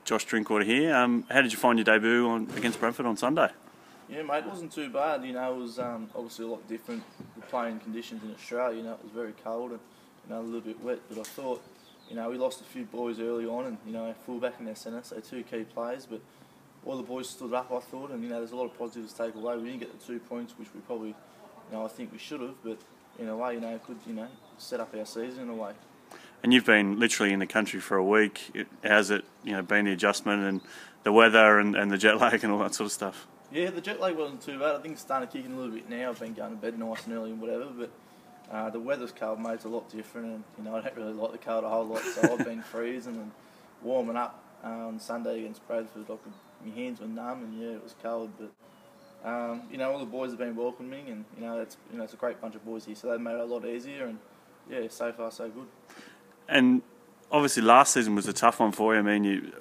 Josh Drinkwater here. How did you find your debut against Bradford on Sunday? Yeah, mate, it wasn't too bad. It was obviously a lot different. The playing conditions in Australia, it was very cold and a little bit wet. But I thought, we lost a few boys early on, and fullback in their centre, so two key players. But all the boys stood up, I thought, and there's a lot of positives to take away. We didn't get the 2 points, which we probably, I think we should have. But in a way, it could, set up our season in a way. And you've been literally in the country for a week. How's it, been the adjustment and the weather and the jet lag and all that sort of stuff? Yeah, the jet lag wasn't too bad. I think it's starting to kick in a little bit now. I've been going to bed nice and early and whatever, but the weather's cold, mate. It's a lot different, and I don't really like the cold a whole lot. So I've been freezing and warming up on Sunday against Bradford. My hands were numb, and it was cold. But all the boys have been welcoming, and it's a great bunch of boys here, so they've made it a lot easier. And so far so good. And obviously last season was a tough one for you. I mean,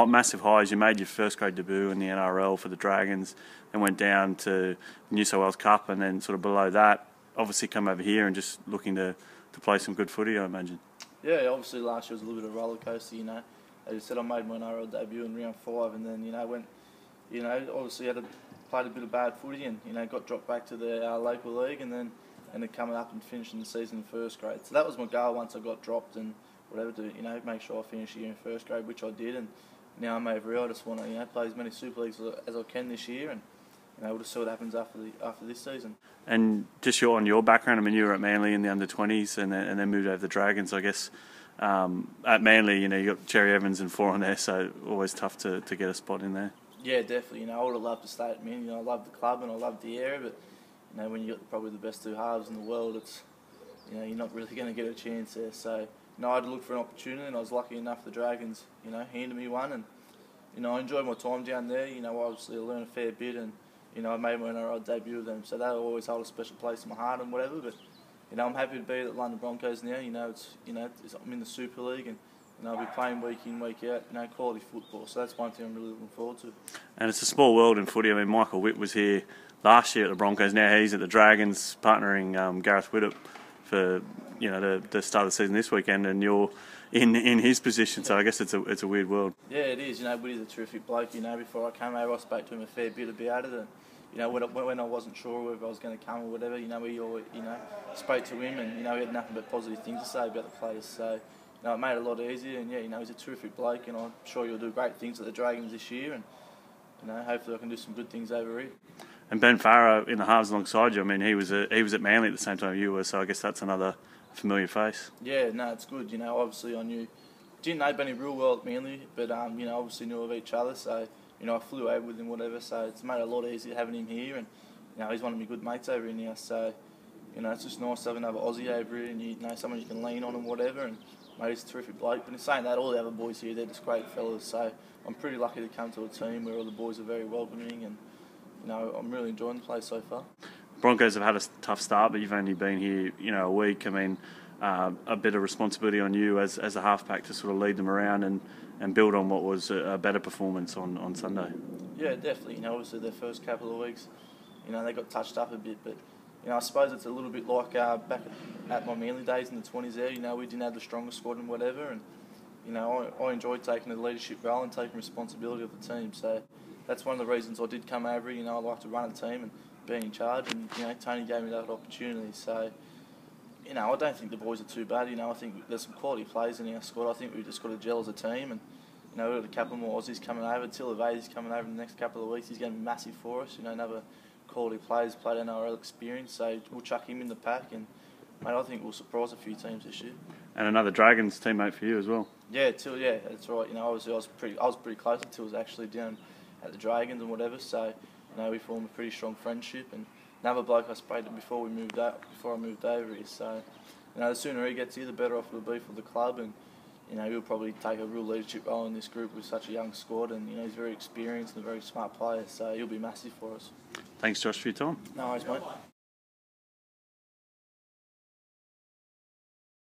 massive highs. You made your first grade debut in the NRL for the Dragons, then went down to New South Wales Cup, and then sort of below that, obviously come over here and just looking to play some good footy, I imagine. Yeah, obviously last year was a little bit of a roller coaster. As you said, I made my NRL debut in round 5, and then went, obviously played a bit of bad footy, and got dropped back to the local league, and then ended coming up and finishing the season in first grade. So that was my goal once I got dropped, and whatever, to make sure I finish the year in first grade, which I did. And now I'm over here. I just want to play as many Super Leagues as I can this year, and we'll just see what happens after this season. And just on your background, I mean, you were at Manly in the under-20s, and then moved over to the Dragons, I guess. At Manly, you got Cherry Evans and 4 on there, so always tough to get a spot in there. Yeah, definitely. I would have loved to stay at Manly. I love the club and I love the area, but when you got probably the best 2 halves in the world, it's you're not really going to get a chance there. So I had to look for an opportunity, and I was lucky enough the Dragons handed me one, and I enjoyed my time down there. Obviously I learned a fair bit, and I made my NRL debut with them, so they always hold a special place in my heart and whatever. But I'm happy to be at the London Broncos now. I'm in the Super League, and I'll be playing week in, week out, quality football. So that's one thing I'm really looking forward to. And it's a small world in footy. I mean, Michael Witt was here last year at the Broncos. Now he's at the Dragons, partnering Gareth Widdop for the start of the season this weekend, and you're in his position. So I guess it's a weird world. Yeah, it is. Witty's a terrific bloke. Before I came over, I spoke to him a fair bit about it, and when I wasn't sure whether I was going to come or whatever, we always spoke to him, and he had nothing but positive things to say about the players. So it made it a lot easier, and he's a terrific bloke, and I'm sure you'll do great things at the Dragons this year, and hopefully I can do some good things over here. And Ben Farah in the halves alongside you. I mean, he was at Manly at the same time you were, so I guess that's another familiar face. Yeah, no, it's good. Obviously I didn't know Benny real well at Manly, but obviously knew of each other, so I flew over with him, whatever. So it's made it a lot easier having him here, and he's one of my good mates over here now. So it's just nice to have another Aussie over here, and someone you can lean on and whatever. And mate, he's a terrific bloke. But in saying that, all the other boys here, they're just great fellas. So I'm pretty lucky to come to a team where all the boys are very welcoming, and I'm really enjoying the place so far. Broncos have had a tough start, but you've only been here, a week. I mean, a bit of responsibility on you as a halfback to sort of lead them around and build on what was a better performance on Sunday. Yeah, definitely. Obviously their first couple of weeks, they got touched up a bit, but I suppose it's a little bit like back at my Manly days in the 20s there. We didn't have the strongest squad and whatever, and I enjoyed taking the leadership role and taking responsibility of the team. So that's one of the reasons I did come over. I like to run a team and be in charge, and Tony gave me that opportunity. So I don't think the boys are too bad. I think there's some quality players in our squad. I think we've just got to gel as a team, and we've got a couple more Aussies coming over. Tilavay's coming over in the next couple of weeks. He's going to be massive for us. Another quality players, played NRL experience, so we'll chuck him in the pack, and mate, I think we'll surprise a few teams this year. And another Dragons teammate for you as well. Yeah, Till. Yeah, that's right. Obviously I was pretty close to Till's actually down at the Dragons and whatever. So we formed a pretty strong friendship, and another bloke I spoke to before I moved over here. So the sooner he gets here, the better off it'll be for the club, and he'll probably take a real leadership role in this group with such a young squad, and he's very experienced and a very smart player, so he'll be massive for us. Thanks, Josh, for your time. No worries, mate.